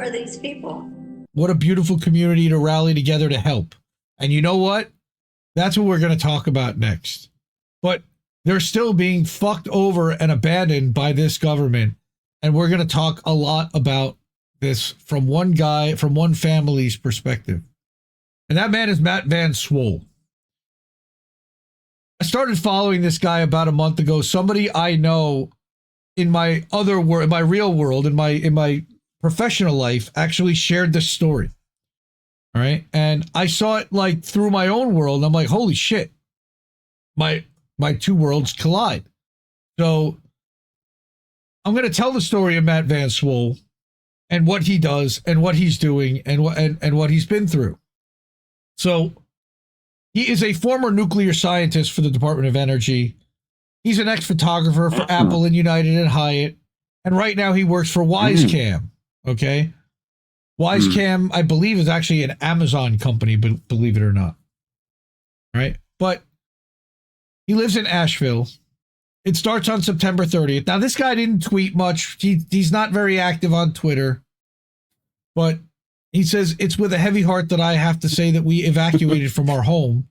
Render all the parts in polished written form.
are these people? What a beautiful community to rally together to help. And you know what? That's what we're going to talk about next. But they're still being fucked over and abandoned by this government. And we're going to talk a lot about this from one guy, from one family's perspective. And that man is Matt Van Swol. I started following this guy about a month ago. Somebody I know in my other world, in my real world, in my professional life, actually shared this story. All right. And I saw it like through my own world. And I'm like, holy shit. My two worlds collide. So I'm going to tell the story of Matt Van Swol and what he does and what he's doing and what he's been through. So he is a former nuclear scientist for the Department of Energy. He's an ex-photographer for Apple and United and Hyatt. And right now he works for Wisecam. Okay. Wisecam, I believe, is actually an Amazon company, but believe it or not. Right. But he lives in Asheville. It starts on September 30th. Now, this guy didn't tweet much. He's not very active on Twitter. But he says, it's with a heavy heart that I have to say that we evacuated from our home.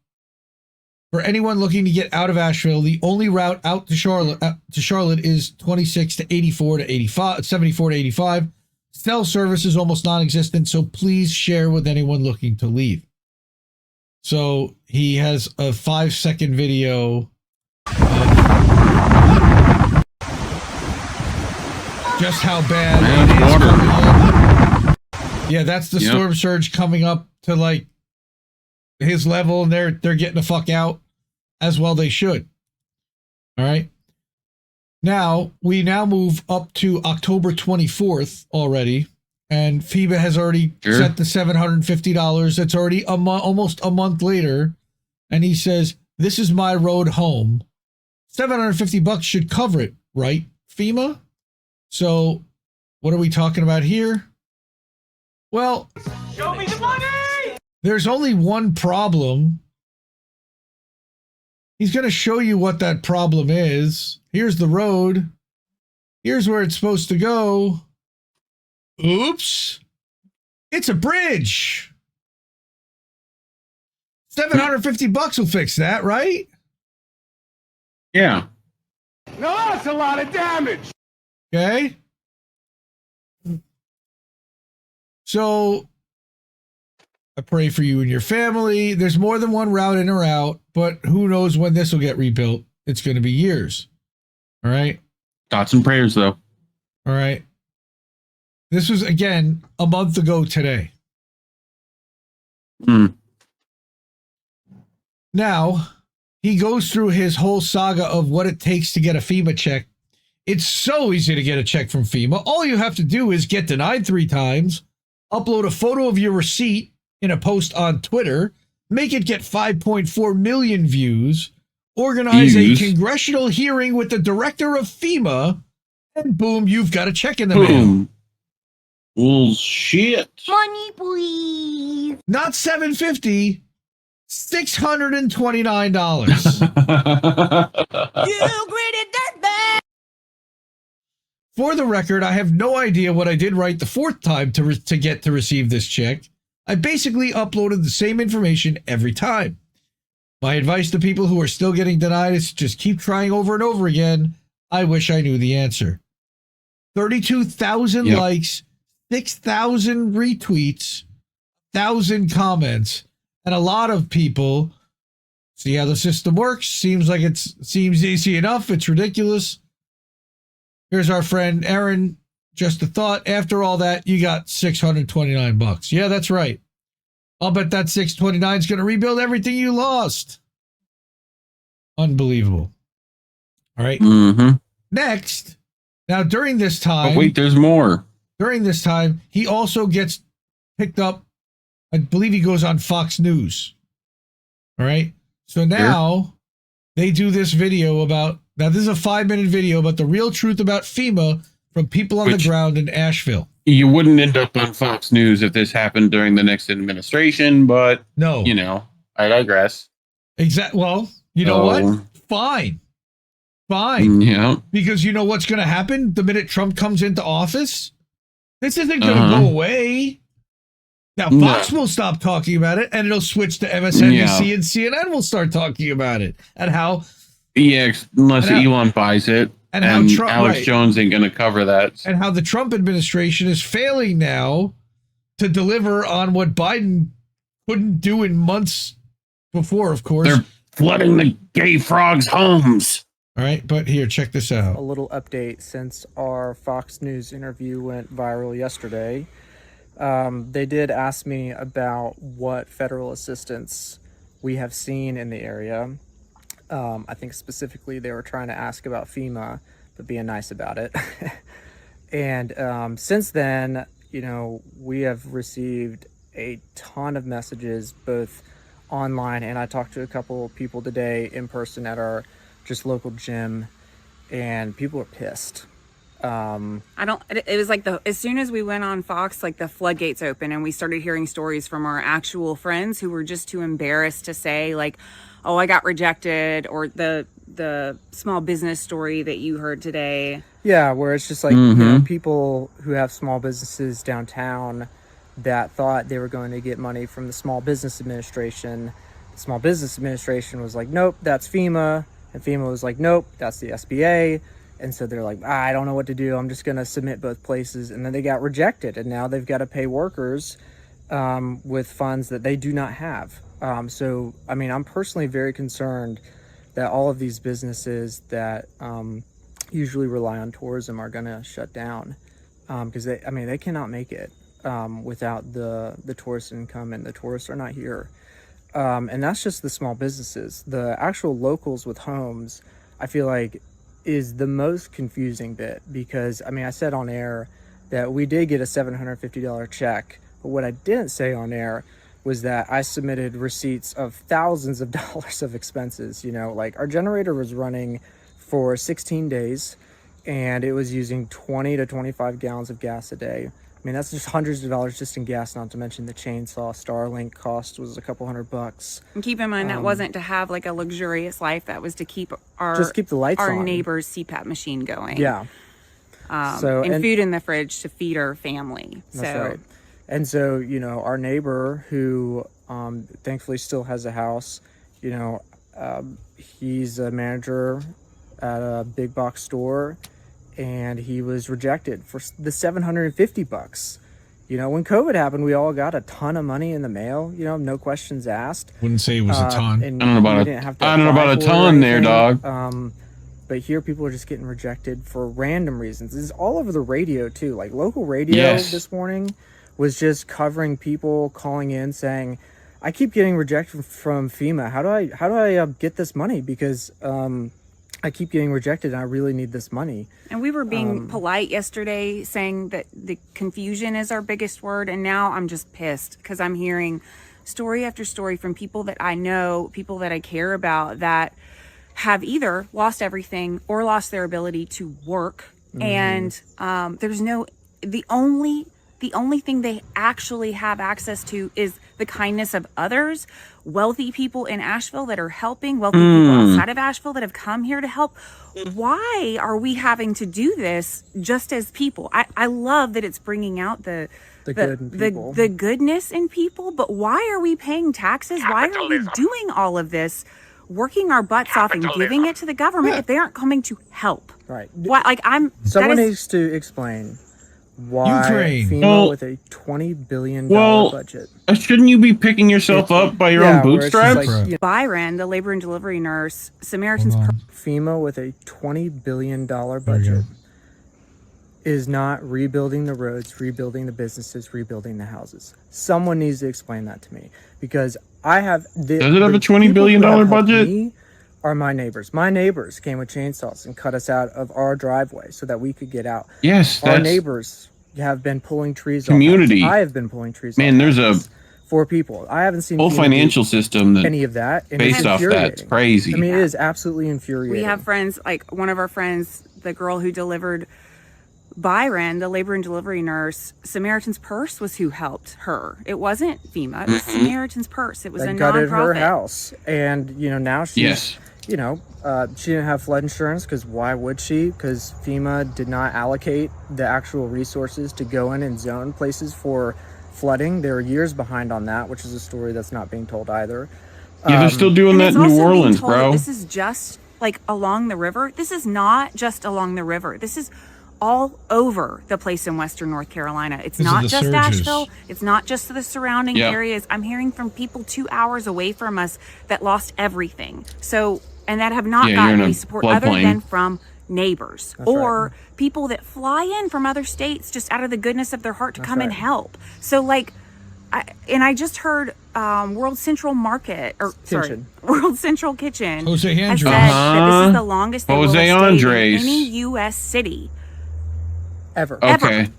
For anyone looking to get out of Asheville, the only route out to Charlotte is 26 to 84 to 85, 74 to 85. Cell service is almost non-existent, so please share with anyone looking to leave. So he has a 5-second video of just how bad it is coming in. Yeah, that's the storm surge coming up to like his level, and they're getting the fuck out, as well they should. All right. Now, we move up to October 24th already, and FEMA has already set the $750. It's already almost a month later, and he says, this is my road home. $750 should cover it, right, FEMA? So, what are we talking about here? Well, show me the money! There's only one problem. He's going to show you what that problem is. Here's the road. Here's where it's supposed to go. Oops. It's a bridge. $750 will fix that, right? Yeah. No, that's a lot of damage. Okay. So I pray for you and your family. There's more than one route in or out, but who knows when this will get rebuilt. It's going to be years. All right. Thoughts and prayers, though. All right. This was, again, a month ago today. Now, he goes through his whole saga of what it takes to get a FEMA check. It's so easy to get a check from FEMA. All you have to do is get denied 3 times, upload a photo of your receipt in a post on Twitter, make it get 5.4 million views, organize a congressional hearing with the director of FEMA, and boom, you've got a check in the mail. Bullshit. Money, please. Not $750, $629. You gritty dirtbag. For the record, I have no idea what I did right the 4th time to get to receive this check. I basically uploaded the same information every time. My advice to people who are still getting denied is just keep trying over and over again. I wish I knew the answer. 32,000 likes, 6,000 retweets, 1,000 comments, and a lot of people see how the system works. Seems easy enough. It's ridiculous. Here's our friend Aaron. Just a thought. After all that, you got $629. Yeah, that's right. I'll bet that $629 is going to rebuild everything you lost. Unbelievable. All right. Next. Now, during this time. Oh, wait, there's more. During this time, he also gets picked up. I believe he goes on Fox News. All right. So now they do this video about. Now, this is a 5-minute video about the real truth about FEMA from people on the ground in Asheville. You wouldn't end up on Fox News if this happened during the next administration, but no, you know, I digress. Exactly. Well, you know what? Fine. Yeah. Because you know what's going to happen the minute Trump comes into office? This isn't going to go away. Now, Fox will stop talking about it, and it'll switch to MSNBC and CNN will start talking about it. And how... Yeah, unless Elon buys it. And how Trump, Alex Jones ain't going to cover that. And how the Trump administration is failing now to deliver on what Biden couldn't do in months before, of course. They're flooding the gay frogs' homes. All right, but here, check this out. A little update since our Fox News interview went viral yesterday. They did ask me about what federal assistance we have seen in the area. I think specifically they were trying to ask about FEMA, but being nice about it. And since then, you know, we have received a ton of messages, both online, and I talked to a couple of people today in person at our just local gym, and people are pissed. It was like as soon as we went on Fox, like the floodgates open and we started hearing stories from our actual friends who were just too embarrassed to say like, oh, I got rejected, or the small business story that you heard today. Yeah, where it's just like, you know, people who have small businesses downtown that thought they were going to get money from the Small Business Administration. The Small Business Administration was like, nope, that's FEMA. And FEMA was like, nope, that's the SBA. And so they're like, I don't know what to do. I'm just going to submit both places. And then they got rejected. And now they've got to pay workers with funds that they do not have. So, I mean, I'm personally very concerned that all of these businesses that usually rely on tourism are going to shut down because they cannot make it without the tourist income, and the tourists are not here. And that's just the small businesses. The actual locals with homes, I feel like, is the most confusing bit, because I mean, I said on air that we did get a $750 check, but what I didn't say on air was that I submitted receipts of thousands of dollars of expenses. You know, like our generator was running for 16 days and it was using 20 to 25 gallons of gas a day. I mean, that's just hundreds of dollars just in gas, not to mention the chainsaw. Starlink cost was a couple $100. And keep in mind, that wasn't to have like a luxurious life. That was to keep the lights our on. neighbor's CPAP machine going. Yeah. And food in the fridge to feed our family. That's right. And so, you know, our neighbor who thankfully still has a house, you know, he's a manager at a big box store, and he was rejected for the $750. You know, when COVID happened, we all got a ton of money in the mail, you know, no questions asked. Wouldn't say it was a ton. I don't know about a ton there, dog. But here people are just getting rejected for random reasons. This is all over the radio too. Like local radio this morning was just covering people calling in saying, I keep getting rejected from FEMA. How do I get this money? Because I keep getting rejected and I really need this money. And we were being polite yesterday, saying that the confusion is our biggest word. And now I'm just pissed because I'm hearing story after story from people that I know, people that I care about, that have either lost everything or lost their ability to work. And the only thing they actually have access to is the kindness of others, wealthy people in Asheville that are helping, wealthy people outside of Asheville that have come here to help. Why are we having to do this just as people? I love that it's bringing out the goodness in people, but why are we paying taxes? Why are we doing all of this, working our butts off and giving it to the government if they aren't coming to help? Right. What, like someone needs to explain why FEMA with a $20 billion budget. Shouldn't you be picking yourself up by your own bootstraps? Like, Byron, the labor and delivery nurse, Samaritan's FEMA with a $20 billion budget is not rebuilding the roads, rebuilding the businesses, rebuilding the houses. Someone needs to explain that to me, because I have... Does it have a $20 billion budget? Are my neighbors. My neighbors came with chainsaws and cut us out of our driveway so that we could get out. Yes, our neighbors have been pulling trees community. off. I have been pulling trees Man, off. there's a for people. I haven't seen whole financial system that any of that. And based off that's crazy. I mean, it is absolutely infuriating. We have friends, like one of our friends, the girl who delivered Byron, the labor and delivery nurse, Samaritan's Purse was who helped her. It wasn't FEMA. It was Samaritan's Purse. It was a gutted nonprofit. Her house, and you know now she's she didn't have flood insurance, because why would she? Because FEMA did not allocate the actual resources to go in and zone places for flooding. They were years behind on that, which is a story that's not being told either. Yeah, they're still doing that in New Orleans, bro. This is just like along the river. This is not just along the river. This is all over the place in Western North Carolina. It's not just Asheville. It's not just the surrounding areas. I'm hearing from people 2 hours away from us that lost everything. So, and that have not gotten any support other than from neighbors or people that fly in from other states just out of the goodness of their heart to come and help. So like, I just heard World Central Kitchen Jose has said Andres. that this is the longest they will have stayed Andres. in any U.S. city ever. Okay.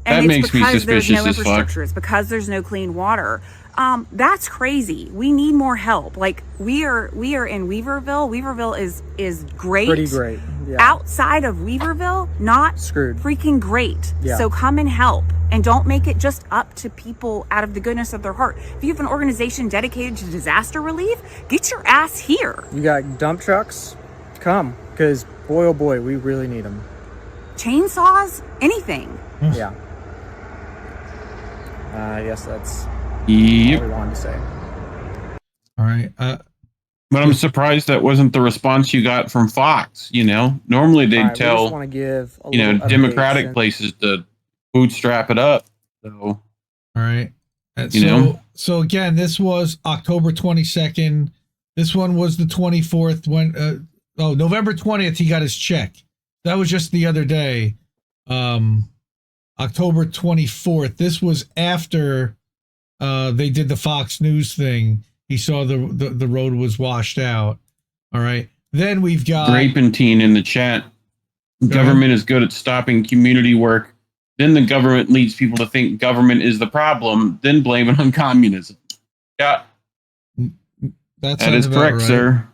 And that makes me suspicious there's no as fuck. infrastructure. It's because there's no clean water. That's crazy. We need more help. Like we are in Weaverville. Weaverville is great. Pretty great. Yeah. Outside of Weaverville, not screwed. Freaking great. Yeah. So come and help. And don't make it just up to people out of the goodness of their heart. If you have an organization dedicated to disaster relief, get your ass here. You got dump trucks? Come. Because boy, oh boy, we really need them. Chainsaws? Anything. Yeah. I guess that's all we wanted to say. All right. But I'm surprised that wasn't the response you got from Fox. Normally they'd tell, Democratic places to bootstrap it up. So, all right. So again, this was October 22nd. This one was the 24th when, November 20th, he got his check. That was just the other day. October 24th. This was after they did the Fox News thing. He saw the road was washed out. All right. Then we've got Grapentine in the chat. Government is good at stopping community work. Then the government leads people to think government is the problem, then blame it on communism. Yeah. That is correct, right. Sir.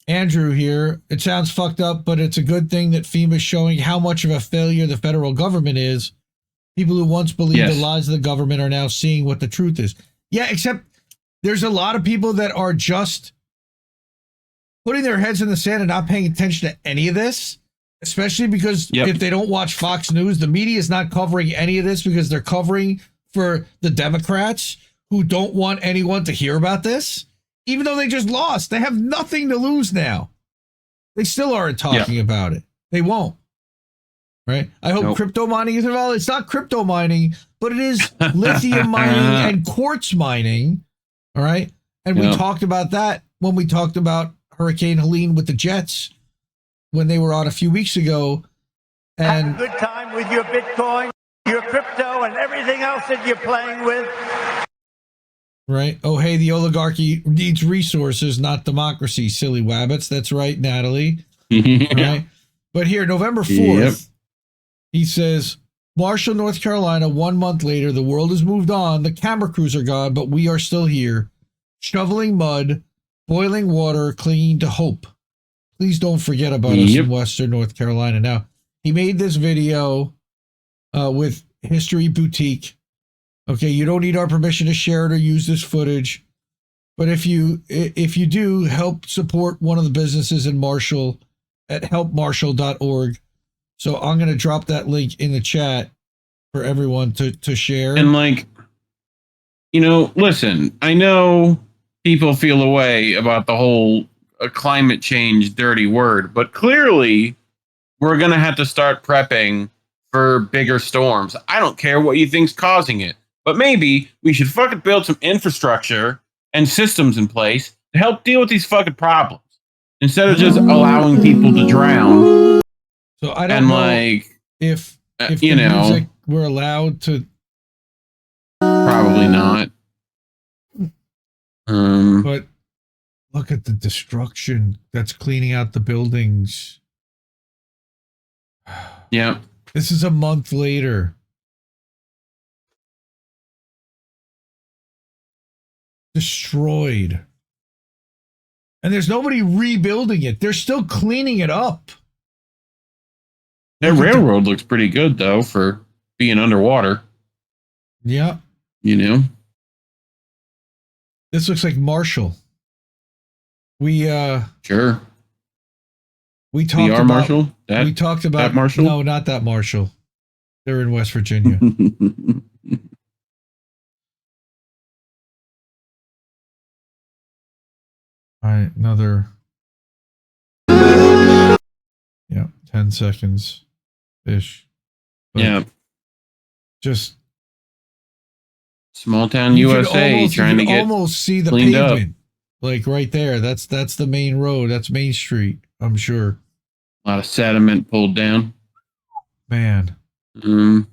Andrew here. It sounds fucked up, but it's a good thing that FEMA's showing how much of a failure the federal government is. People who once believed the lies of the government are now seeing what the truth is. Yeah, except there's a lot of people that are just putting their heads in the sand and not paying attention to any of this, especially because if they don't watch Fox News, the media is not covering any of this because they're covering for the Democrats who don't want anyone to hear about this. Even though they just lost, they have nothing to lose now. They still aren't talking about it. They won't. Right? I hope crypto mining is involved. It's not crypto mining, but it is lithium mining and quartz mining. All right? And we talked about that when we talked about Hurricane Helene with the Jets when they were on a few weeks ago. And have a good time with your Bitcoin, your crypto, and everything else that you're playing with. Right. Oh, hey, the oligarchy needs resources, not democracy, silly wabbits. That's right, Natalie. Right. But here, November 4th, he says, Marshall, North Carolina, 1 month later, the world has moved on. The camera crews are gone, but we are still here. Shoveling mud, boiling water, clinging to hope. Please don't forget about us in Western North Carolina. Now, he made this video with History Boutique. Okay, you don't need our permission to share it or use this footage. But if you do, help support one of the businesses in Marshall at helpmarshall.org. So I'm going to drop that link in the chat for everyone to share. And listen, I know people feel a way about the whole climate change dirty word, but clearly we're going to have to start prepping for bigger storms. I don't care what you think's causing it. But maybe we should fucking build some infrastructure and systems in place to help deal with these fucking problems instead of just allowing people to drown. So I don't know if the music were allowed to. Probably not. But look at the destruction that's cleaning out the buildings. Yeah. This is a month later. Destroyed. And there's nobody rebuilding it. They're still cleaning it up. That railroad looks pretty good, though, for being underwater. Yeah. This looks like Marshall Sure. We talked PR about Marshall? we talked about that Marshall? No, not that Marshall. They're in West Virginia. All right, another 10 seconds ish. Yeah. Just Small town you USA trying to get almost see the cleaned up. pavement. Like right there. That's the main road. That's Main Street, I'm sure. A lot of sediment pulled down. Man. All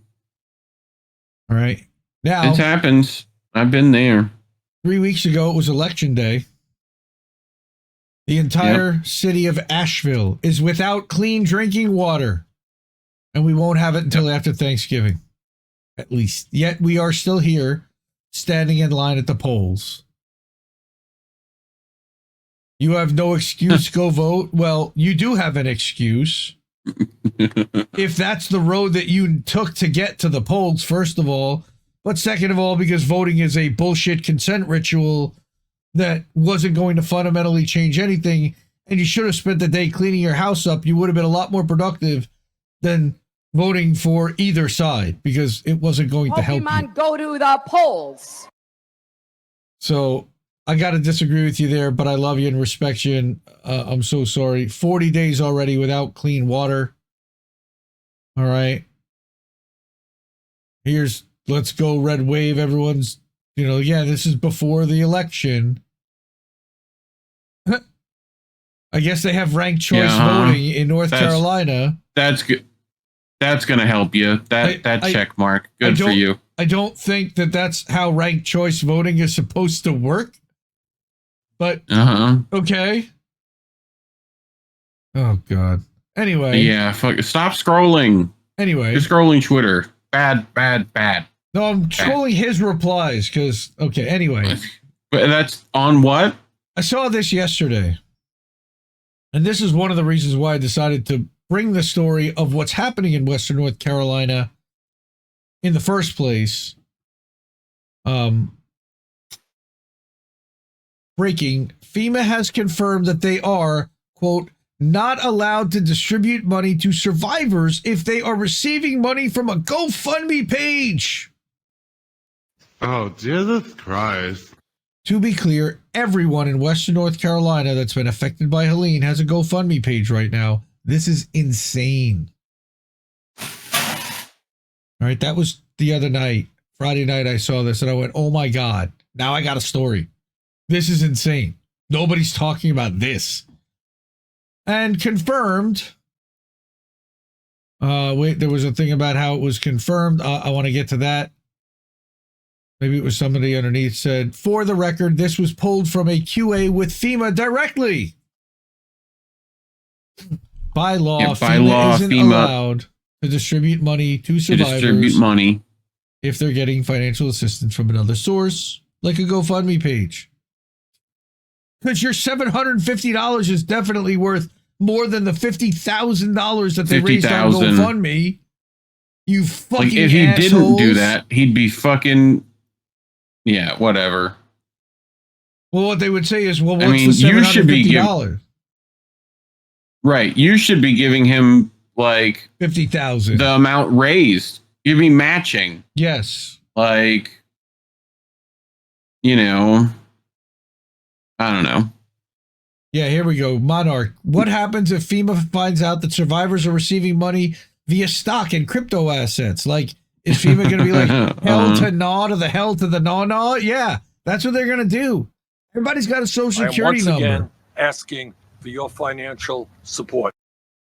right. Now it happens. I've been there. 3 weeks ago it was election day. The entire city of Asheville is without clean drinking water. And we won't have it until after Thanksgiving. At least. Yet we are still here, standing in line at the polls. You have no excuse, go vote. Well, you do have an excuse. If that's the road that you took to get to the polls, first of all. But second of all, because voting is a bullshit consent ritual that wasn't going to fundamentally change anything, and you should have spent the day cleaning your house up, you would have been a lot more productive than voting for either side, because it wasn't going to help you. Go to the polls. So I got to disagree with you there, but I love you and respect you, and I'm so sorry. 40 days already without clean water. All right. Let's go red wave. Everyone's, this is before the election. I guess they have ranked choice voting in North Carolina. That's good. That's going to help you. That check mark. Good for you. I don't think that's how ranked choice voting is supposed to work. But, okay. Oh, God. Anyway. Yeah, stop scrolling. Anyway. You're scrolling Twitter. Bad. No, I'm scrolling his replies because, anyway. But that's on what? I saw this yesterday. And this is one of the reasons why I decided to bring the story of what's happening in Western North Carolina in the first place. Breaking. FEMA has confirmed that they are, quote, not allowed to distribute money to survivors if they are receiving money from a GoFundMe page. Oh, Jesus Christ. To be clear, everyone in Western North Carolina that's been affected by Helene has a GoFundMe page right now. This is insane. All right, that was the other night. Friday night I saw this and I went, oh my God, now I got a story. This is insane. Nobody's talking about this. And confirmed. Wait, there was a thing about how it was confirmed. I want to get to that. Maybe it was somebody underneath said, for the record, this was pulled from a QA with FEMA directly. By law, FEMA isn't allowed to distribute money to survivors if they're getting financial assistance from another source, like a GoFundMe page. Because your $750 is definitely worth more than the $50,000 that they raised on GoFundMe. You fucking assholes. If he didn't do that, he'd be fucking... Yeah, whatever. Well, what they would say is, well, what's the $750? Right. You should be giving him, like... $50,000. The amount raised. You'd be matching. Yes. Like... I don't know. Yeah, here we go. Monarch. What happens if FEMA finds out that survivors are receiving money via stock and crypto assets? Like, is FEMA going to be like, hell to gnaw to the hell to the gnaw? Yeah, that's what they're going to do. Everybody's got a social security number. Again, asking for your financial support.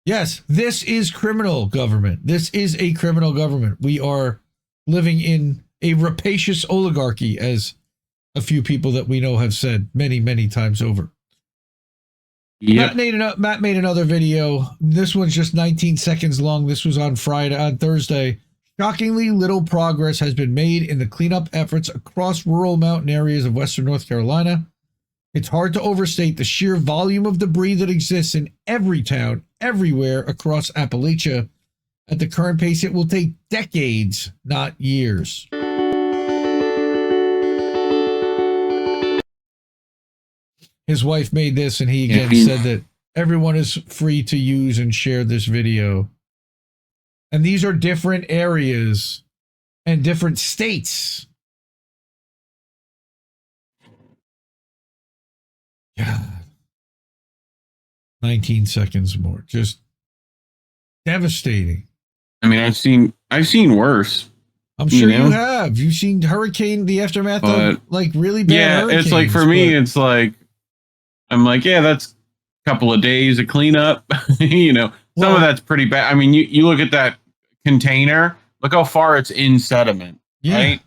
Yes, this is criminal government. This is a criminal government. We are living in a rapacious oligarchy, as a few people that we know have said many, many times over. Yep. Matt made another video. This one's just 19 seconds long. This was on Thursday. Shockingly little progress has been made in the cleanup efforts across rural mountain areas of Western North Carolina. It's hard to overstate the sheer volume of debris that exists in every town, everywhere across Appalachia. At the current pace, it will take decades, not years. his wife made this, and he again said that everyone is free to use and share this video. And these are different areas and different states. God. 19 seconds more. Just devastating. I mean, I've seen worse. I'm sure you have. You've seen the aftermath of like really bad hurricanes. It's like for me, it's like I'm like, yeah, that's a couple of days of cleanup. Some of that's pretty bad. I mean, you look at that container, look how far it's in sediment, right?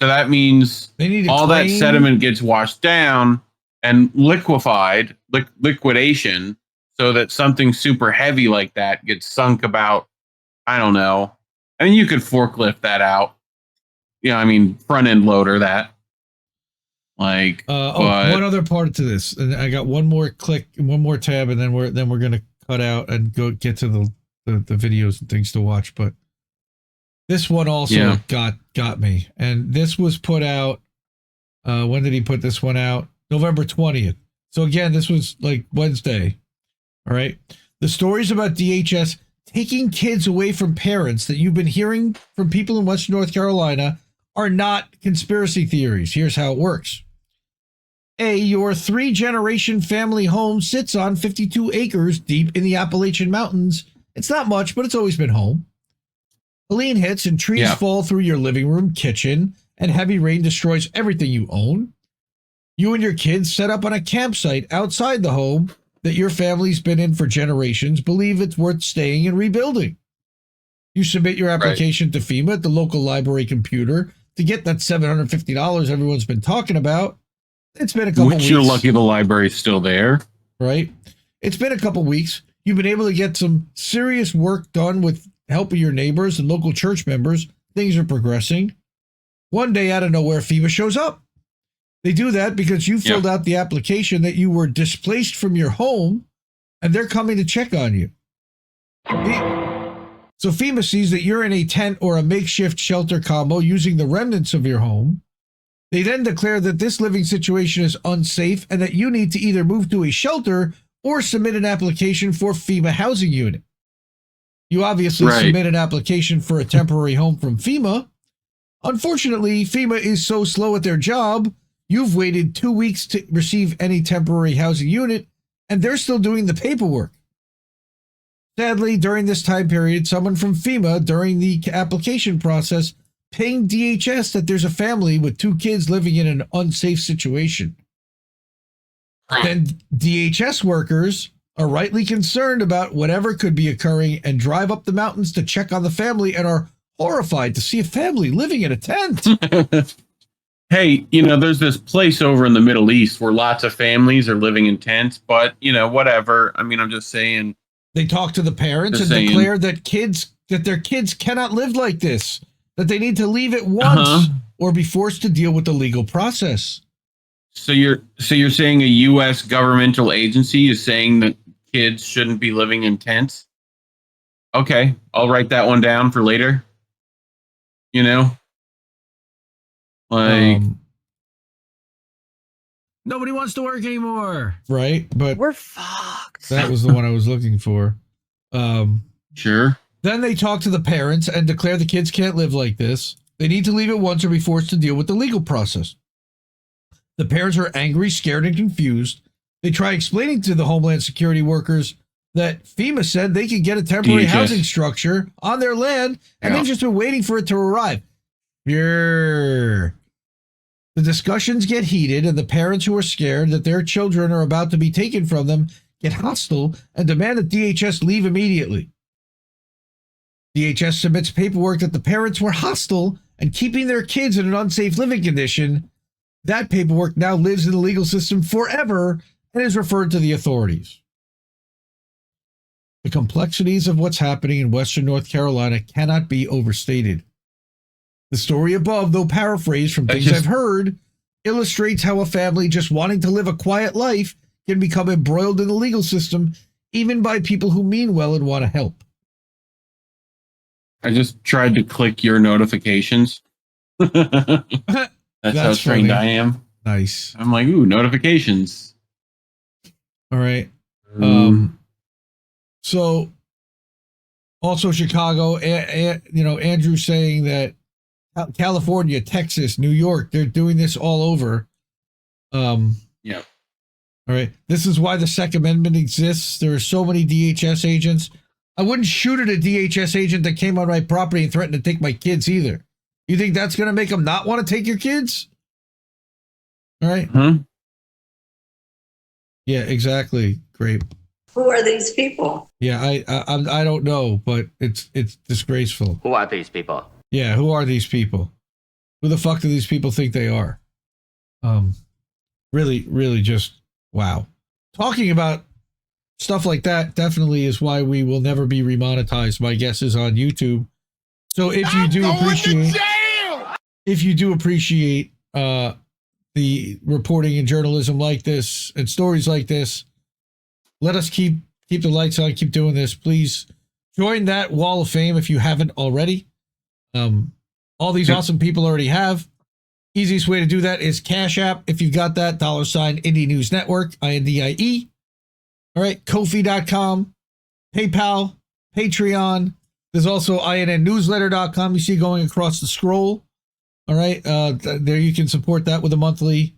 So that means all that sediment gets washed down and liquidation, so that something super heavy like that gets sunk about, I don't know. I mean, you could forklift that out. I mean, front end loader that. Like, one other part to this, and I got one more tab, and then we're gonna cut out and go get to the videos and things to watch. But this one also got me, and this was put out. When did he put this one out? November 20th. So again, this was like Wednesday. All right. The stories about DHS taking kids away from parents that you've been hearing from people in Western North Carolina are not conspiracy theories. Here's how it works. Your 3-generation family home sits on 52 acres deep in the Appalachian Mountains. It's not much, but it's always been home. Helene hits and trees fall through your living room, kitchen, and heavy rain destroys everything you own. You and your kids set up on a campsite outside the home that your family's been in for generations, believe it's worth staying and rebuilding. You submit your application to FEMA at the local library computer to get that $750 everyone's been talking about. It's been a couple weeks. You're lucky the library's still there. Right? It's been a couple weeks. You've been able to get some serious work done with help of your neighbors and local church members. Things are progressing. One day out of nowhere, FEMA shows up. They do that because you filled out the application that you were displaced from your home, and they're coming to check on you. So FEMA sees that you're in a tent or a makeshift shelter combo using the remnants of your home. They then declare that this living situation is unsafe and that you need to either move to a shelter or submit an application for FEMA housing unit. You obviously submit an application for a temporary home from FEMA. Unfortunately, FEMA is so slow at their job, you've waited 2 weeks to receive any temporary housing unit, and they're still doing the paperwork. Sadly, during this time period, someone from FEMA, during the application process, pinged DHS that there's a family with 2 kids living in an unsafe situation. Then DHS workers are rightly concerned about whatever could be occurring and drive up the mountains to check on the family and are horrified to see a family living in a tent. Hey, there's this place over in the Middle East where lots of families are living in tents, but, whatever. I mean, I'm just saying. They talk to the parents and declare that their kids cannot live like this, that they need to leave at once or be forced to deal with the legal process. So you're saying a U.S. governmental agency is saying that kids shouldn't be living in tents? Okay, I'll write that one down for later. Like, nobody wants to work anymore, right? But we're fucked. That was the one I was looking for. Sure. Then they talk to the parents and declare the kids can't live like this. They need to leave at once or be forced to deal with the legal process. The parents are angry, scared, and confused. They try explaining to the Homeland Security workers that FEMA said they could get a temporary housing structure on their land, and they've just been waiting for it to arrive. The discussions get heated, and the parents who are scared that their children are about to be taken from them get hostile and demand that DHS leave immediately. DHS submits paperwork that the parents were hostile and keeping their kids in an unsafe living condition. That paperwork now lives in the legal system forever and is referred to the authorities. The complexities of what's happening in Western North Carolina cannot be overstated. The story above, though paraphrased from things I've heard, illustrates how a family just wanting to live a quiet life can become embroiled in the legal system, even by people who mean well and want to help. I just tried to click your notifications. That's how trained I am. Nice. I'm like, ooh, notifications. All right. So also Chicago, Andrew saying that California, Texas, New York, they're doing this all over. Yeah. All right. This is why the Second Amendment exists. There are so many DHS agents. I wouldn't shoot at a DHS agent that came on my property and threatened to take my kids either. You think that's going to make them not want to take your kids? All right. Yeah, exactly. Great. Who are these people? Yeah, I don't know, but it's disgraceful. Who are these people? Yeah, who are these people? Who the fuck do these people think they are? Really, really just wow. Talking about stuff like that definitely is why we will never be remonetized. My guess is on YouTube. So if you do appreciate the reporting and journalism like this and stories like this, let us keep the lights on, keep doing this. Please join that wall of fame if you haven't already. All these awesome people already have. Easiest way to do that is Cash App. If you've got that, $ Indie News Network, INDIE. All right, Ko-fi.com, PayPal, Patreon. There's also INNnewsletter.com you see going across the scroll. All right, there you can support that with a monthly